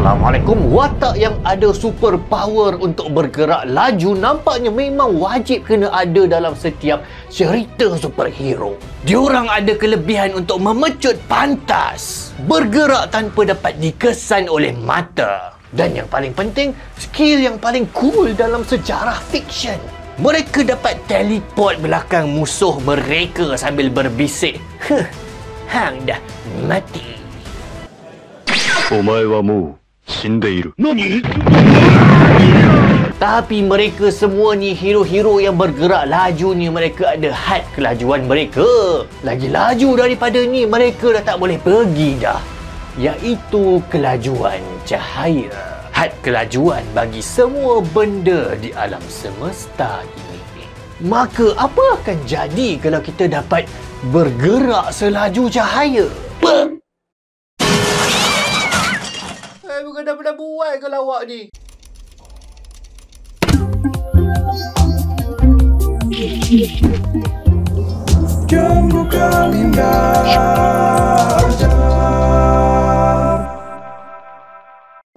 Assalamualaikum. Watak yang ada super power untuk bergerak laju nampaknya memang wajib kena ada dalam setiap cerita superhero. Diorang ada kelebihan untuk memecut pantas, bergerak tanpa dapat dikesan oleh mata. Dan yang paling penting, skill yang paling cool dalam sejarah fiksyen. Mereka dapat teleport belakang musuh mereka sambil berbisik. Hang dah mati. お前はもう死んでいる。何? Tapi mereka semua ni hero-hero yang bergerak laju ni, mereka ada had kelajuan mereka. Lagi laju daripada ni mereka dah tak boleh pergi dah, iaitu kelajuan cahaya. Had kelajuan bagi semua benda di alam semesta ini. Maka apa akan jadi kalau kita dapat bergerak selaju cahaya? Bukan dah buat ke lawak ni? Jom buka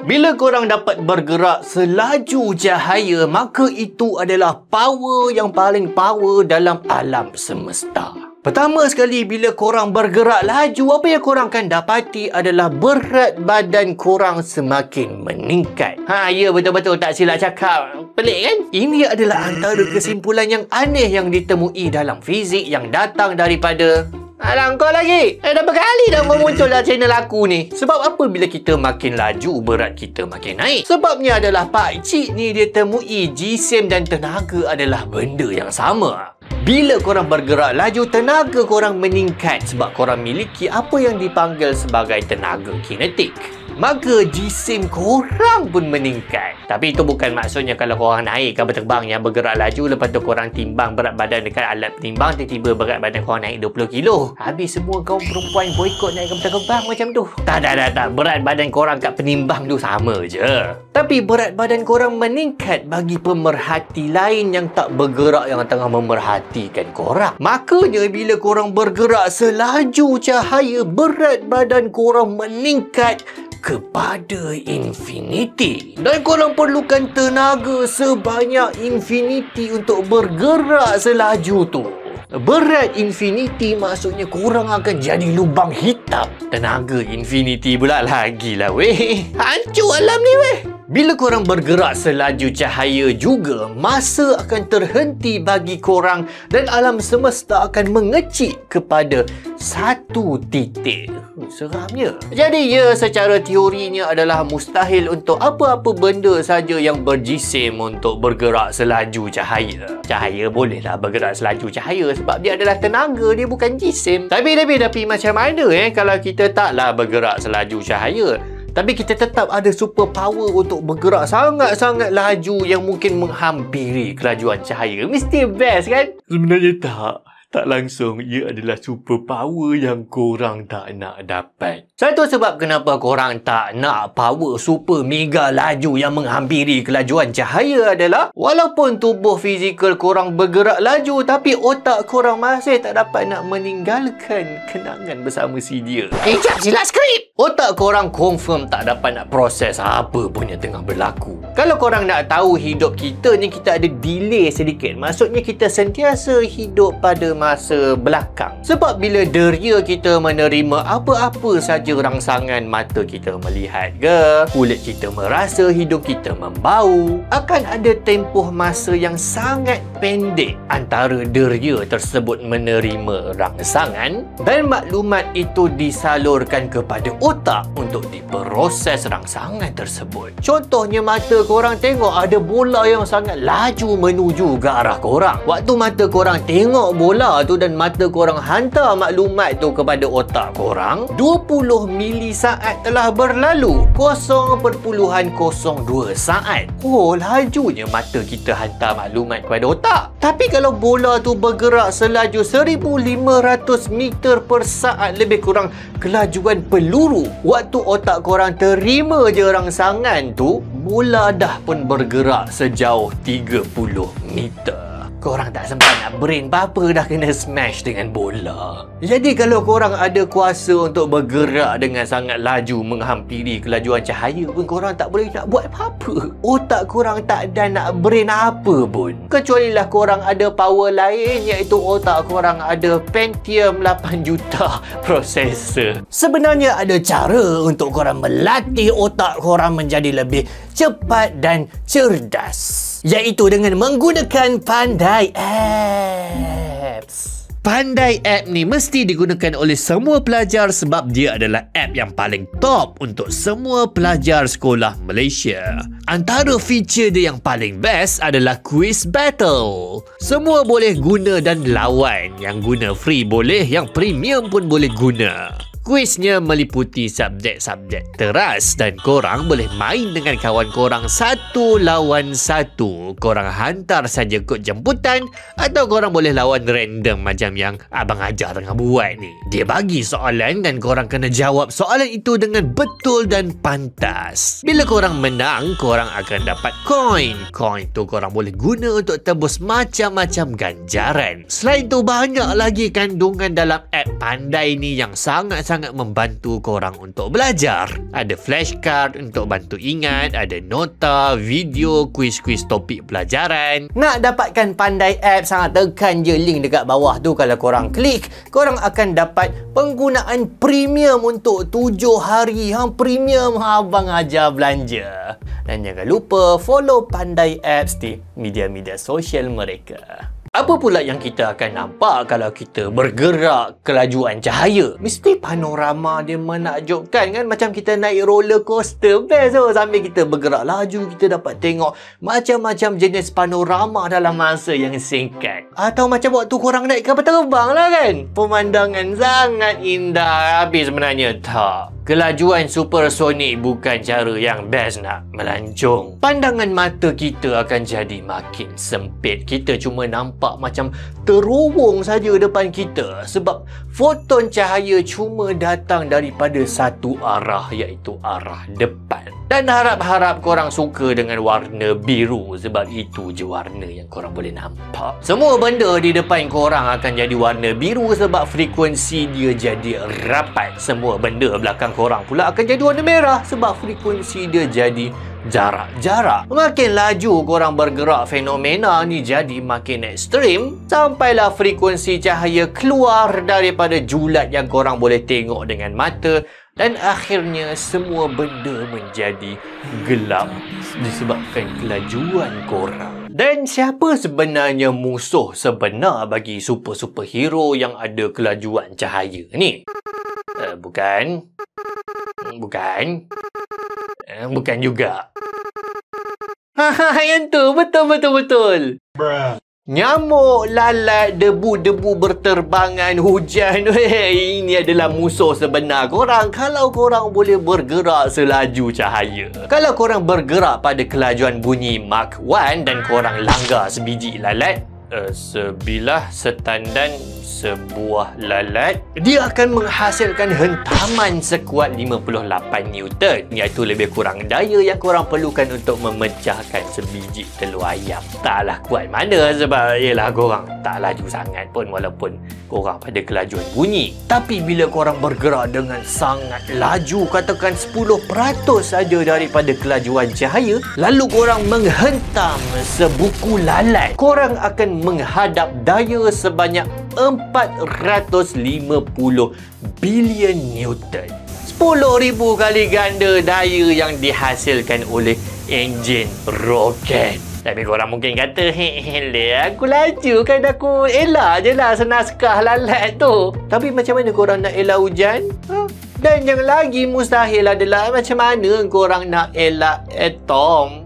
Bila korang dapat bergerak selaju cahaya, maka itu adalah power yang paling power dalam alam semesta. Pertama sekali, bila korang bergerak laju, apa yang korang akan dapati adalah berat badan korang semakin meningkat. Ya, betul-betul tak silap cakap. Pelik kan? Ini adalah antara kesimpulan yang aneh yang ditemui dalam fizik yang datang daripada... Alah, kau lagi? Dah berkali dah kau muncul dalam channel aku ni. Sebab apa bila kita makin laju, berat kita makin naik? Sebabnya adalah pakcik ni dia temui jisim dan tenaga adalah benda yang sama. Bila korang bergerak laju, tenaga korang meningkat sebab korang miliki apa yang dipanggil sebagai tenaga kinetik. Maka jisim korang pun meningkat. Tapi itu bukan maksudnya kalau korang naik kapal terbang yang bergerak laju, lepas tu korang timbang berat badan dekat alat penimbang, tiba-tiba berat badan korang naik 20 kilo. Habis semua kaum perempuan boikot naik kapal terbang macam tu. Tak. Berat badan korang kat penimbang tu sama je. Tapi berat badan korang meningkat bagi pemerhati lain yang tak bergerak, yang tengah memerhatikan korang. Makanya bila korang bergerak selaju cahaya, berat badan korang meningkat kepada infinity. Dan korang perlukan tenaga sebanyak infinity untuk bergerak selaju tu. Berat infinity maksudnya korang akan jadi lubang hitam. Tenaga infinity pula lagilah weh. Hancur alam ni weh. Bila korang bergerak selaju cahaya juga, masa akan terhenti bagi korang dan alam semesta akan mengecik kepada satu titik. Seramnya. Jadi ya, secara teorinya adalah mustahil untuk apa-apa benda saja yang berjisim untuk bergerak selaju cahaya. Cahaya bolehlah bergerak selaju cahaya sebab dia adalah tenaga, dia bukan jisim. Tapi macam mana kalau kita taklah bergerak selaju cahaya? Tapi kita tetap ada super power untuk bergerak sangat-sangat laju yang mungkin menghampiri kelajuan cahaya. Mesti best kan? Sebenarnya tak langsung. Ia adalah super power yang korang tak nak dapat. Satu sebab kenapa korang tak nak power super mega laju yang menghampiri kelajuan cahaya adalah walaupun tubuh fizikal korang bergerak laju, tapi otak korang masih tak dapat nak meninggalkan kenangan bersama si dia. Jap, silap skrip! Otak korang confirm tak dapat nak proses apa pun yang tengah berlaku. Kalau korang nak tahu hidup kita ni, kita ada delay sedikit. Maksudnya kita sentiasa hidup pada masa belakang. Sebab bila deria kita menerima apa-apa saja rangsangan mata kita melihat ke, kulit kita merasa, hidung kita membau, akan ada tempoh masa yang sangat pendek antara deria tersebut menerima rangsangan dan maklumat itu disalurkan kepada otak untuk diproses rangsangan tersebut. Contohnya mata korang tengok ada bola yang sangat laju menuju ke arah korang. Waktu mata korang tengok bola tu dan mata korang hantar maklumat tu kepada otak korang, 20 milisaat telah berlalu. 0.02 saat. Lajunya mata kita hantar maklumat kepada otak. Tapi kalau bola tu bergerak selaju 1500 meter per saat, lebih kurang kelajuan peluru, waktu otak korang terima je rangsangan tu, bola dah pun bergerak sejauh 30 meter. korang tak sempat nak brain apa-apa dah kena smash dengan bola. Jadi kalau korang ada kuasa untuk bergerak dengan sangat laju menghampiri kelajuan cahaya pun korang tak boleh nak buat apa-apa. Otak korang tak ada nak brain apa pun. Kecuali lah korang ada power lain, iaitu otak korang ada Pentium 8 juta processor. Sebenarnya ada cara untuk korang melatih otak korang menjadi lebih cepat dan cerdas, iaitu dengan menggunakan Pandai Apps. Pandai App ni mesti digunakan oleh semua pelajar sebab dia adalah app yang paling top untuk semua pelajar sekolah Malaysia. Antara feature dia yang paling best adalah quiz battle. Semua boleh guna dan lawan. Yang guna free boleh, yang premium pun boleh guna. Kuisnya meliputi subjek-subjek teras dan korang boleh main dengan kawan korang 1 lawan 1. Korang hantar saja kod jemputan atau korang boleh lawan random macam yang abang ajar tengah buat ni. Dia bagi soalan dan korang kena jawab soalan itu dengan betul dan pantas. Bila korang menang, korang akan dapat koin. Koin tu korang boleh guna untuk tebus macam-macam ganjaran. Selain tu banyak lagi kandungan dalam app Pandai ni yang sangat membantu korang untuk belajar. Ada flashcard untuk bantu ingat, ada nota, video, kuis-kuis topik pelajaran. Nak dapatkan Pandai App, sangat tekan je link dekat bawah tu. Kalau korang klik, korang akan dapat penggunaan premium untuk 7 hari. Premium abang ajar belanja. Dan jangan lupa follow Pandai Apps di media-media sosial mereka. Apa pula yang kita akan nampak kalau kita bergerak kelajuan cahaya? Mesti panorama dia menakjubkan kan? Macam kita naik roller coaster. Best tu. Sambil kita bergerak laju, kita dapat tengok macam-macam jenis panorama dalam masa yang singkat. Atau macam waktu korang naik kapal terbang lah kan? Pemandangan sangat indah. Habis sebenarnya tak. Kelajuan supersonik bukan cara yang best nak melancong. Pandangan mata kita akan jadi makin sempit. Kita cuma nampak macam terowong saja depan kita sebab foton cahaya cuma datang daripada satu arah, iaitu arah depan. Dan harap-harap korang suka dengan warna biru sebab itu je warna yang korang boleh nampak. Semua benda di depan korang akan jadi warna biru sebab frekuensi dia jadi rapat. Semua benda belakang korang pula akan jadi warna merah sebab frekuensi dia jadi jarak. Makin laju korang bergerak, fenomena ni jadi makin ekstrim sampailah frekuensi cahaya keluar daripada julat yang korang boleh tengok dengan mata dan akhirnya semua benda menjadi gelap disebabkan kelajuan korang. Dan siapa sebenarnya musuh sebenar bagi superhero yang ada kelajuan cahaya ni? Bukan juga. Yang tu betul. Nyamuk, lalat, debu-debu berterbangan, hujan. Ini adalah musuh sebenar korang kalau korang boleh bergerak selaju cahaya. Kalau korang bergerak pada kelajuan bunyi Mach 1 dan korang langgar sebiji lalat, sebilah setandan sebuah lalat, dia akan menghasilkan hentaman sekuat 58 Newton, iaitu lebih kurang daya yang korang perlukan untuk memecahkan sebiji telur ayam. Taklah kuat mana sebab yelah korang tak laju sangat pun walaupun korang pada kelajuan bunyi. Tapi bila korang bergerak dengan sangat laju, katakan 10% saja daripada kelajuan cahaya, lalu korang menghentam sebuku lalat, korang akan menghadap daya sebanyak 450 bilion Newton. 10,000 kali ganda daya yang dihasilkan oleh enjin roket. Tapi korang mungkin kata, aku laju kan, aku elak je lah senaskah lalat tu. Tapi macam mana korang nak elak hujan? Dan yang lagi mustahil adalah macam mana korang nak elak atom.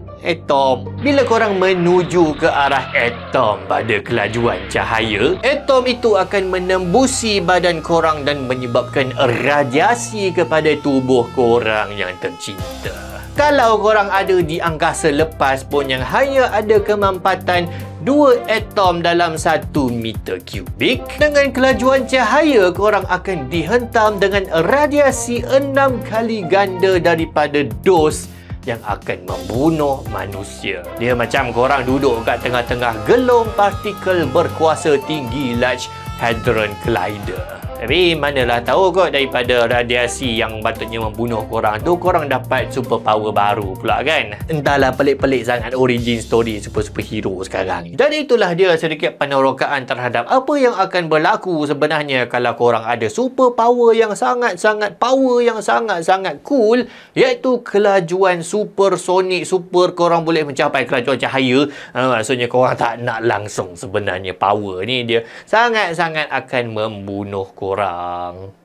Bila korang menuju ke arah atom pada kelajuan cahaya, atom itu akan menembusi badan korang dan menyebabkan radiasi kepada tubuh korang yang tercinta. Kalau korang ada di angkasa lepas pun yang hanya ada kemampatan 2 atom dalam 1 meter kubik, dengan kelajuan cahaya korang akan dihentam dengan radiasi 6 kali ganda daripada dos yang akan membunuh manusia. Dia macam korang duduk kat tengah-tengah gelung partikel berkuasa tinggi Large Hadron Collider. Tapi manalah tahu kot daripada radiasi yang patutnya membunuh korang tu, korang dapat superpower baru pula kan. Entahlah, pelik-pelik sangat origin story superhero sekarang ni. Jadi itulah dia sedikit penerokaan terhadap apa yang akan berlaku sebenarnya kalau korang ada superpower yang sangat-sangat power, yang sangat-sangat cool, iaitu kelajuan supersonik. Super korang boleh mencapai kelajuan cahaya. Maksudnya korang tak nak langsung sebenarnya power ni, dia sangat-sangat akan membunuh korang.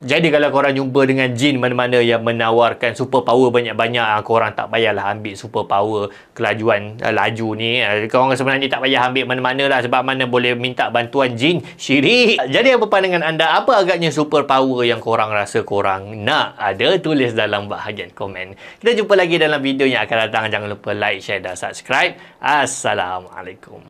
Jadi kalau korang jumpa dengan jin mana-mana yang menawarkan superpower banyak-banyak, korang tak payahlah ambil superpower kelajuan laju ni. Korang sebenarnya tak payah ambil mana-mana lah, sebab mana boleh minta bantuan jin, syirik. Jadi apa pandangan anda? Apa agaknya superpower yang korang rasa korang nak ada? Tulis dalam bahagian komen. Kita jumpa lagi dalam video yang akan datang. Jangan lupa like, share dan subscribe. Assalamualaikum.